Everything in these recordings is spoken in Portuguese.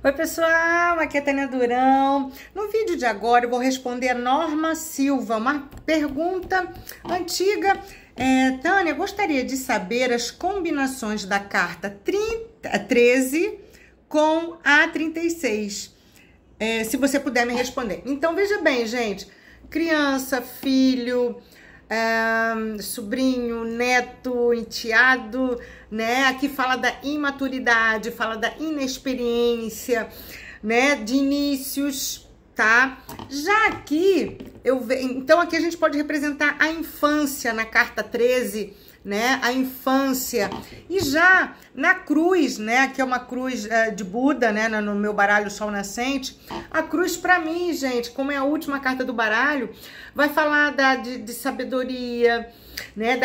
Oi pessoal, aqui é a Tânia Durão. No vídeo de agora eu vou responder a Norma Silva, uma pergunta antiga. Tânia, gostaria de saber as combinações da carta 13 com a 36. Se você puder me responder. Então veja bem, gente, criança, filho, sobrinho, neto, enteado, né? Aqui fala da imaturidade, fala da inexperiência, né? De inícios, tá? Já aqui, então aqui a gente pode representar a infância na carta 13, né? A infância. E já na cruz, né? Que é uma cruz de Buda, né? No meu baralho Sol Nascente. A cruz, pra mim, gente, como é a última carta do baralho, vai falar de sabedoria, né?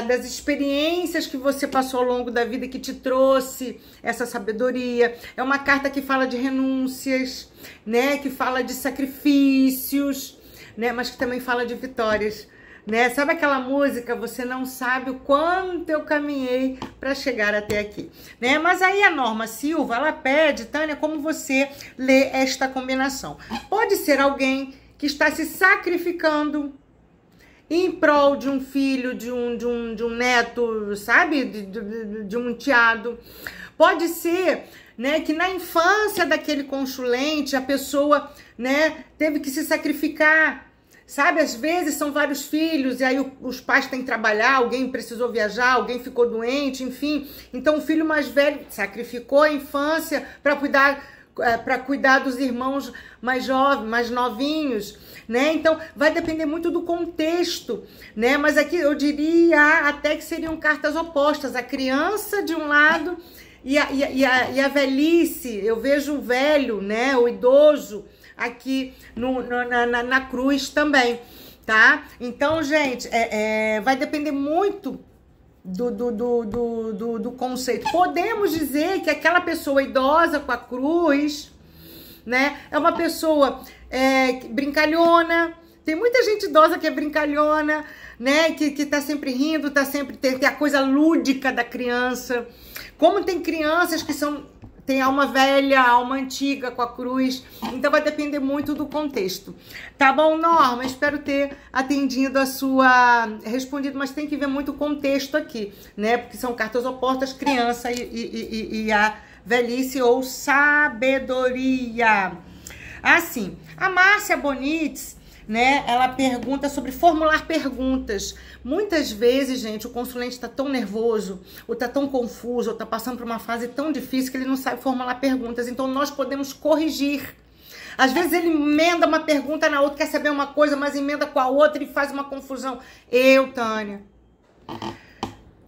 Das experiências que você passou ao longo da vida que te trouxe essa sabedoria. É uma carta que fala de renúncias, né? Que fala de sacrifícios, né? Mas que também fala de vitórias. Né? Sabe aquela música, você não sabe o quanto eu caminhei para chegar até aqui, né? Mas aí a Norma Silva, ela pede, Tânia, como você lê esta combinação? Pode ser alguém que está se sacrificando em prol de um filho, de um neto, sabe? De um enteado. Pode ser, né, que na infância daquele consulente, a pessoa, né, teve que se sacrificar. Sabe, às vezes são vários filhos e aí os pais têm que trabalhar, alguém precisou viajar, alguém ficou doente, enfim. Então o filho mais velho sacrificou a infância para cuidar dos irmãos mais jovens, mais novinhos, né? Então vai depender muito do contexto, né? Mas aqui eu diria até que seriam cartas opostas, a criança de um lado e a velhice. Eu vejo o velho, né? O idoso aqui na cruz também, tá? Então, gente, vai depender muito do conceito. Podemos dizer que aquela pessoa idosa com a cruz, né, é uma pessoa brincalhona. Tem muita gente idosa que é brincalhona, né, que tá sempre rindo, tem a coisa lúdica da criança. Como tem crianças que tem alma velha, alma antiga com a cruz. Então vai depender muito do contexto. Tá bom, Norma? Espero ter atendido respondido, mas tem que ver muito o contexto aqui, né? Porque são cartas opostas, criança e a velhice ou sabedoria. Assim, a Márcia Bonites, né? Ela pergunta sobre formular perguntas. Muitas vezes, gente, o consulente tá tão nervoso, ou tá tão confuso, ou tá passando por uma fase tão difícil que ele não sabe formular perguntas. Então, nós podemos corrigir. Às vezes ele emenda uma pergunta na outra, quer saber uma coisa, mas emenda com a outra e faz uma confusão. Tânia,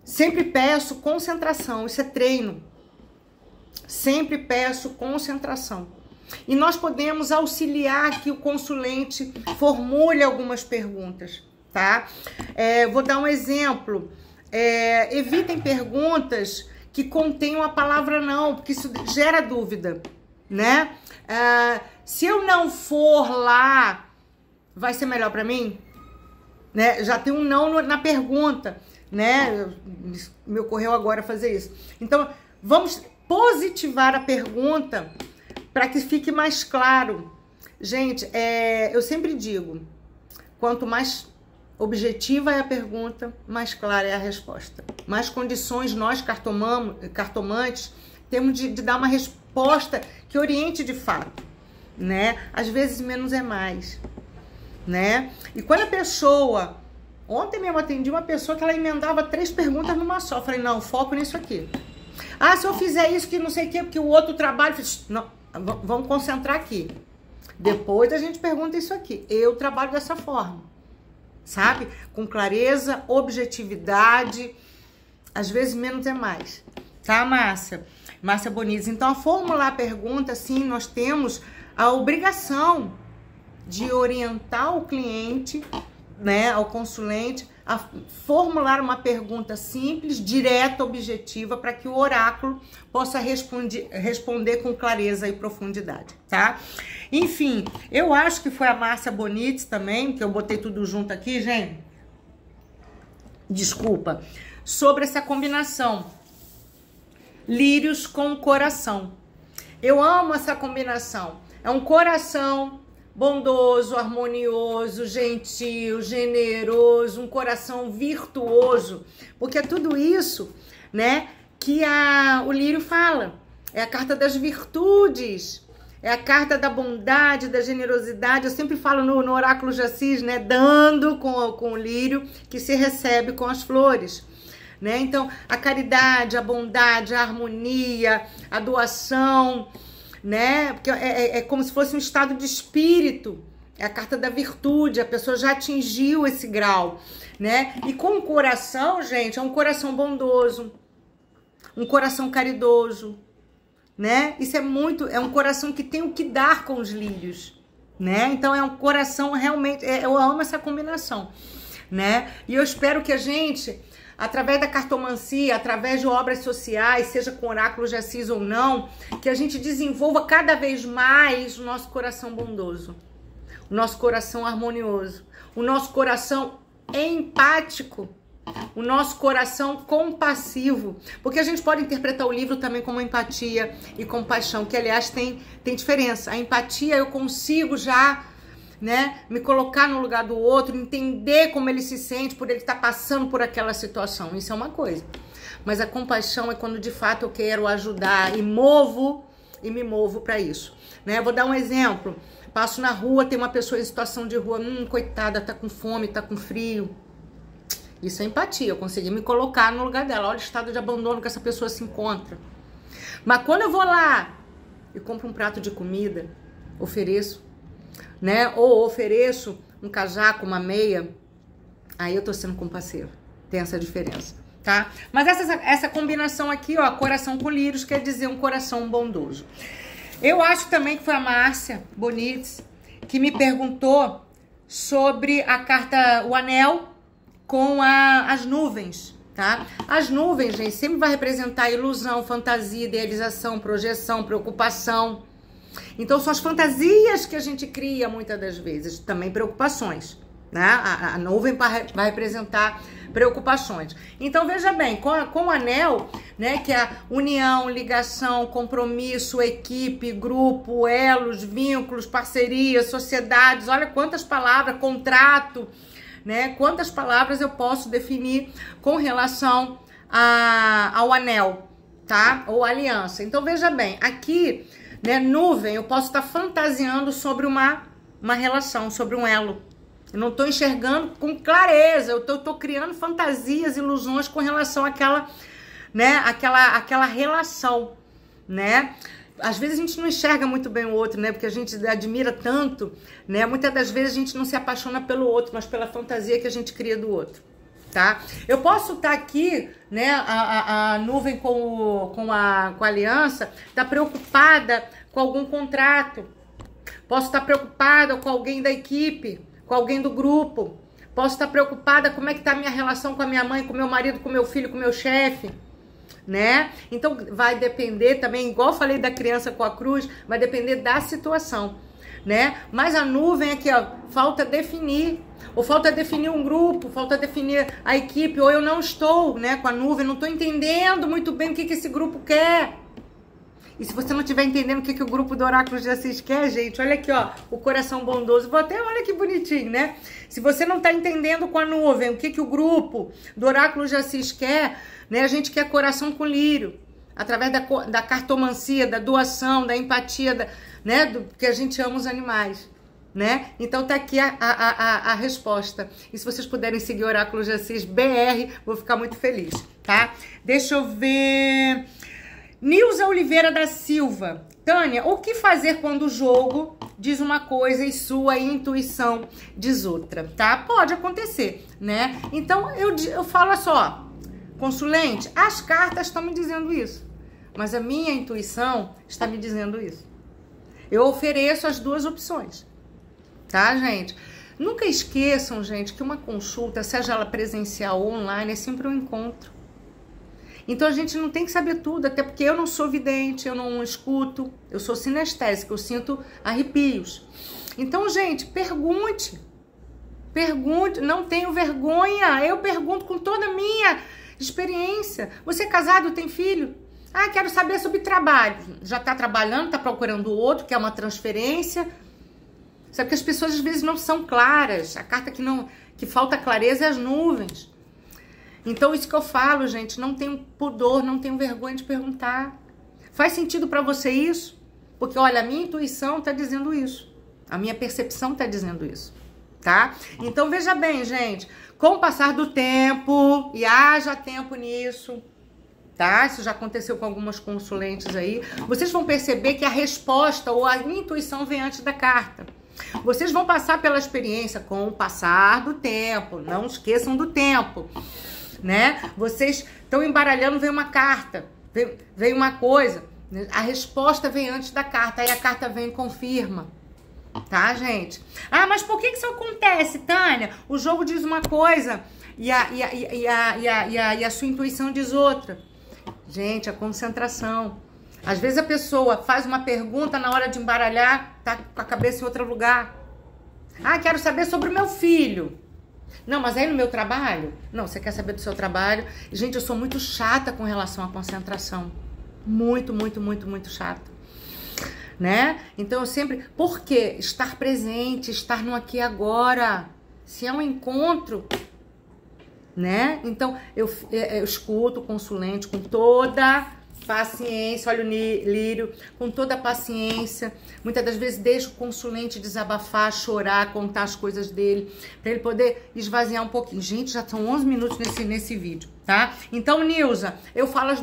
sempre peço concentração. Isso é treino. Sempre peço concentração. E nós podemos auxiliar que o consulente formule algumas perguntas, tá? Vou dar um exemplo. Evitem perguntas que contenham a palavra não, porque isso gera dúvida, né? Se eu não for lá, vai ser melhor para mim? Né? Já tem um não na pergunta, né? Me ocorreu agora fazer isso. Então, vamos positivar a pergunta para que fique mais claro. Gente, eu sempre digo, quanto mais objetiva é a pergunta, mais clara é a resposta. Mais condições nós, cartomantes, temos de dar uma resposta que oriente de fato, né? Às vezes menos é mais, né? E quando a pessoa... Ontem mesmo atendi uma pessoa que ela emendava 3 perguntas numa só. Eu falei, não, foco nisso aqui. Se eu fizer isso que não sei o quê, porque o outro trabalho... Não, vamos concentrar aqui. Depois a gente pergunta isso aqui. Eu trabalho dessa forma, sabe? Com clareza, objetividade. Às vezes menos é mais. Tá, Márcia? Márcia Boniz. Então, a formular a pergunta, sim, nós temos a obrigação de orientar o cliente, né, ao consulente, a formular uma pergunta simples, direta, objetiva, para que o oráculo possa responder com clareza e profundidade, tá? Enfim, eu acho que foi a Márcia Bonites também, que eu botei tudo junto aqui, gente. Desculpa. Sobre essa combinação. Lírios com coração. Eu amo essa combinação. É um coração bondoso, harmonioso, gentil, generoso, um coração virtuoso, porque é tudo isso, né, que o lírio fala. É a carta das virtudes, é a carta da bondade, da generosidade. Eu sempre falo no oráculo de Assis, né, dando com o lírio que se recebe com as flores, né? Então, a caridade, a bondade, a harmonia, a doação, né? Porque é como se fosse um estado de espírito. É a carta da virtude, a pessoa já atingiu esse grau, né? E com o coração, gente, é um coração bondoso, um coração caridoso, né? Isso é um coração que tem o que dar com os lírios, né? Então é um coração realmente, eu amo essa combinação, né? E eu espero que a gente, através da cartomancia, através de obras sociais, seja com oráculos de Assis ou não, que a gente desenvolva cada vez mais o nosso coração bondoso, o nosso coração harmonioso, o nosso coração empático, o nosso coração compassivo, porque a gente pode interpretar o livro também como empatia e compaixão, que aliás tem diferença. A empatia eu consigo já, né, me colocar no lugar do outro, entender como ele se sente por ele estar passando por aquela situação. Isso é uma coisa. Mas a compaixão é quando de fato eu quero ajudar e me movo para isso, né? Eu vou dar um exemplo. Passo na rua, tem uma pessoa em situação de rua, coitada, tá com fome, tá com frio. Isso é empatia, eu consegui me colocar no lugar dela. Olha o estado de abandono que essa pessoa se encontra. Mas quando eu vou lá e compro um prato de comida, ofereço, né? Ou ofereço um casaco, uma meia, aí eu tô sendo compassiva. Tem essa diferença, tá? Mas essa combinação aqui, ó, coração com lírios, quer dizer um coração bondoso. Eu acho também que foi a Márcia Bonites que me perguntou sobre a carta, o anel com as nuvens, tá? As nuvens, gente, sempre vai representar ilusão, fantasia, idealização, projeção, preocupação. Então, são as fantasias que a gente cria muitas das vezes, também preocupações, né? A nuvem vai representar preocupações. Então, veja bem, com o anel, né, que é a união, ligação, compromisso, equipe, grupo, elos, vínculos, parcerias, sociedades, olha quantas palavras, contrato, né? Quantas palavras eu posso definir com relação ao anel, tá? Ou aliança. Então, veja bem, aqui, né, nuvem, eu posso estar fantasiando sobre uma relação, sobre um elo. Eu não estou enxergando com clareza, eu tô criando fantasias, ilusões com relação àquela, né, aquela relação, né? Às vezes a gente não enxerga muito bem o outro, né? Porque a gente admira tanto, né? Muitas das vezes a gente não se apaixona pelo outro, mas pela fantasia que a gente cria do outro, tá? Eu posso estar aqui, né? A nuvem com a aliança, tá preocupada com algum contrato. Posso estar preocupada com alguém da equipe, com alguém do grupo. Posso estar preocupada como é que tá a minha relação com a minha mãe, com o meu marido, com o meu filho, com o meu chefe, né? Então vai depender também, igual eu falei da criança com a cruz, vai depender da situação, né? Mas a nuvem aqui, ó, falta definir, ou falta definir um grupo, falta definir a equipe, ou eu não estou, né, com a nuvem, não estou entendendo muito bem o que esse grupo quer. E se você não estiver entendendo o que o grupo do Oráculo de Assis quer, gente, olha aqui, ó, o coração bondoso. Vou até, olha que bonitinho, né? Se você não tá entendendo com a nuvem o que o grupo do Oráculo de Assis quer, né? A gente quer coração com lírio, através da cartomancia, da doação, da empatia, né? Porque a gente ama os animais, né? Então tá aqui a resposta. E se vocês puderem seguir o Oráculo de Assis BR, vou ficar muito feliz, tá? Deixa eu ver... Nilza Oliveira da Silva. Tânia, o que fazer quando o jogo diz uma coisa e sua intuição diz outra, tá? Pode acontecer, né? Então, eu falo só, consulente, as cartas estão me dizendo isso, mas a minha intuição está me dizendo isso. Eu ofereço as duas opções, tá, gente? Nunca esqueçam, gente, que uma consulta, seja ela presencial ou online, é sempre um encontro. Então, a gente não tem que saber tudo, até porque eu não sou vidente, eu não escuto, eu sou sinestésica, eu sinto arrepios. Então, gente, pergunte, não tenho vergonha, eu pergunto com toda a minha experiência. Você é casado, tem filho? Ah, quero saber sobre trabalho. Já tá trabalhando, tá procurando outro, quer uma transferência. Sabe que as pessoas às vezes não são claras. A carta que falta clareza é as nuvens. Então, isso que eu falo, gente, não tenho pudor, não tenho vergonha de perguntar. Faz sentido pra você isso? Porque, olha, a minha intuição tá dizendo isso. A minha percepção tá dizendo isso, tá? Então, veja bem, gente, com o passar do tempo, e haja tempo nisso, tá? Isso já aconteceu com algumas consulentes aí. Vocês vão perceber que a resposta ou a intuição vem antes da carta. Vocês vão passar pela experiência com o passar do tempo. Não esqueçam do tempo, né? Vocês estão embaralhando, vem uma carta, vem uma coisa. A resposta vem antes da carta. Aí a carta vem e confirma. Tá, gente? Ah, mas por que isso acontece, Tânia? O jogo diz uma coisa e a sua intuição diz outra. Gente, a concentração. Às vezes a pessoa faz uma pergunta na hora de embaralhar, tá com a cabeça em outro lugar. Ah, quero saber sobre o meu filho. Não, mas aí no meu trabalho? Não, você quer saber do seu trabalho? Gente, eu sou muito chata com relação à concentração. Muito, muito, muito, muito chata. Né? Então eu sempre... Por quê? Estar presente, estar no aqui e agora. Se é um encontro, né? Então eu escuto o consulente com toda paciência, olha o lírio, com toda a paciência. Muitas das vezes deixo o consulente desabafar, chorar, contar as coisas dele, para ele poder esvaziar um pouquinho. Gente, já são 11 minutos nesse vídeo, tá? Então, Nilza, eu falo as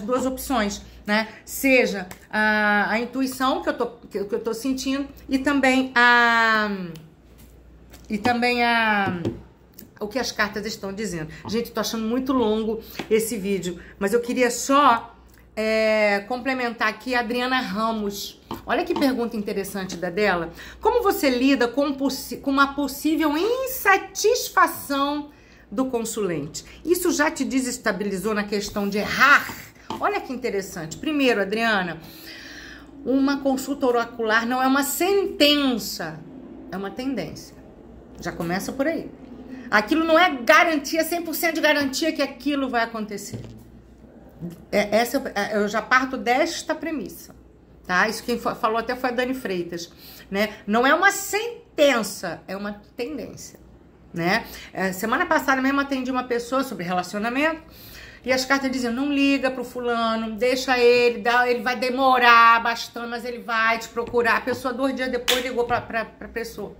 duas opções, né? Seja a intuição que eu tô sentindo e também o que as cartas estão dizendo. Gente, tô achando muito longo esse vídeo, mas eu queria só complementar aqui a Adriana Ramos. Olha que pergunta interessante dela. Como você lida com uma possível insatisfação do consulente? Isso já te desestabilizou na questão de errar? Olha que interessante. Primeiro, Adriana, uma consulta oracular não é uma sentença, é uma tendência. Já começa por aí. Aquilo não é garantia, 100% de garantia que aquilo vai acontecer. Eu já parto desta premissa, tá? Isso quem falou até foi a Dani Freitas, né? Não é uma sentença, é uma tendência, né? Semana passada mesmo atendi uma pessoa sobre relacionamento e as cartas diziam, não liga pro fulano, deixa ele vai demorar bastante, mas ele vai te procurar. A pessoa 2 dias depois ligou pra pessoa.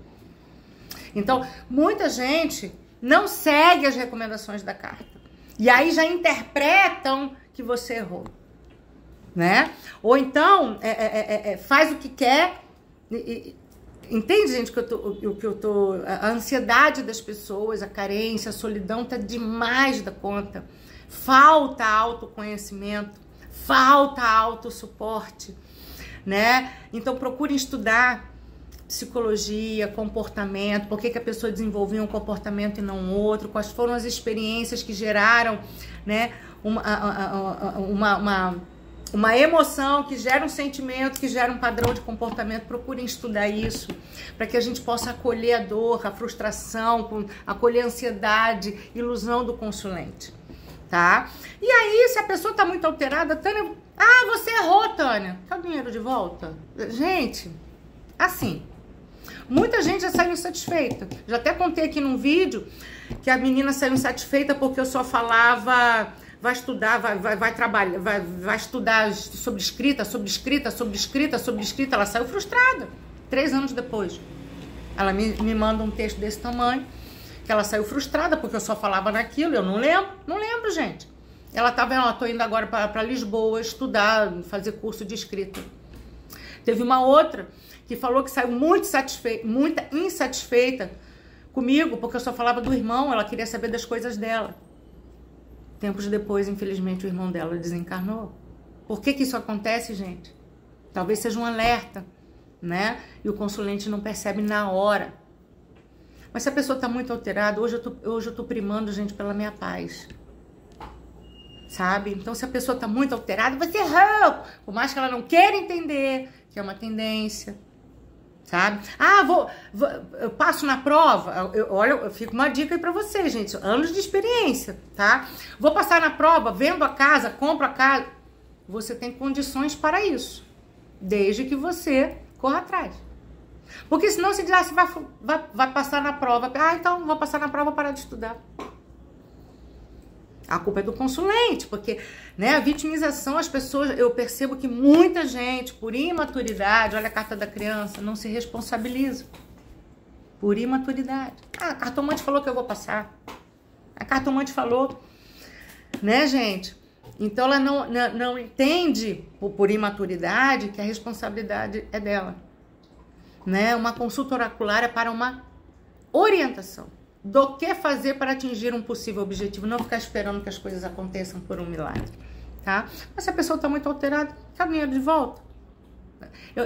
Então, muita gente não segue as recomendações da carta. E aí já interpretam que você errou, né? Ou então, faz o que quer. Entende, gente, a ansiedade das pessoas, a carência, a solidão tá demais da conta. Falta autoconhecimento, falta autossuporte, né? Então, procurem estudar psicologia, comportamento, por que a pessoa desenvolveu um comportamento e não outro, quais foram as experiências que geraram, né, uma emoção, que gera um sentimento, que gera um padrão de comportamento. Procurem estudar isso, para que a gente possa acolher a dor, a frustração, acolher a ansiedade, ilusão do consulente, tá? E aí, se a pessoa tá muito alterada, Tânia, você errou, Tânia, quer o dinheiro de volta? Gente, assim, muita gente já saiu insatisfeita. Já até contei aqui num vídeo que a menina saiu insatisfeita porque eu só falava, vai estudar, vai trabalhar, vai estudar sobre escrita. Ela saiu frustrada. 3 anos depois, ela me manda um texto desse tamanho, que ela saiu frustrada porque eu só falava naquilo. Eu não lembro, gente. Ela tava, tô indo agora para Lisboa estudar, fazer curso de escrita. Teve uma outra que falou que saiu muito insatisfeita comigo, porque eu só falava do irmão, ela queria saber das coisas dela. Tempos depois, infelizmente, o irmão dela desencarnou. Por que isso acontece, gente? Talvez seja um alerta, né? E o consulente não percebe na hora. Mas se a pessoa tá muito alterada, hoje eu tô primando, gente, pela minha paz. Sabe? Então, se a pessoa tá muito alterada, você errou! Por mais que ela não queira entender que é uma tendência, sabe? Eu passo na prova. Olha, fica uma dica aí pra vocês, gente. Anos de experiência, tá? Vou passar na prova, vendo a casa, compro a casa. você tem condições para isso, desde que você corra atrás. Porque senão você diz, você vai passar na prova. Ah, então vou passar na prova, vou parar de estudar. A culpa é do consulente, porque, né, a vitimização, as pessoas, eu percebo que muita gente, por imaturidade, olha a carta da criança, não se responsabiliza. Por imaturidade. Ah, a cartomante falou que eu vou passar. A cartomante falou, né, gente? Então ela não entende, por imaturidade, que a responsabilidade é dela. Né? Uma consulta oracular é para uma orientação do que fazer para atingir um possível objetivo, não ficar esperando que as coisas aconteçam por um milagre, tá? Mas se a pessoa está muito alterada, quer o dinheiro de volta.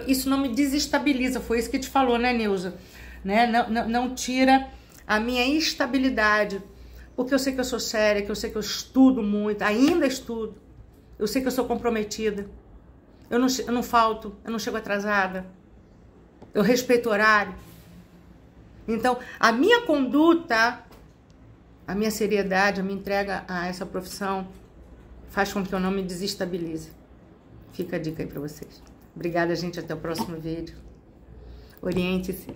Isso não me desestabiliza, foi isso que te falou, né, Neuza? Né? Não tira a minha estabilidade, porque eu sei que eu sou séria, que eu sei que eu estudo muito, ainda estudo, eu sei que eu sou comprometida, eu não falto, eu não chego atrasada, eu respeito o horário. Então, a minha conduta, a minha seriedade, a minha entrega a essa profissão faz com que eu não me desestabilize. Fica a dica aí pra vocês. Obrigada, gente. Até o próximo vídeo. Oriente-se.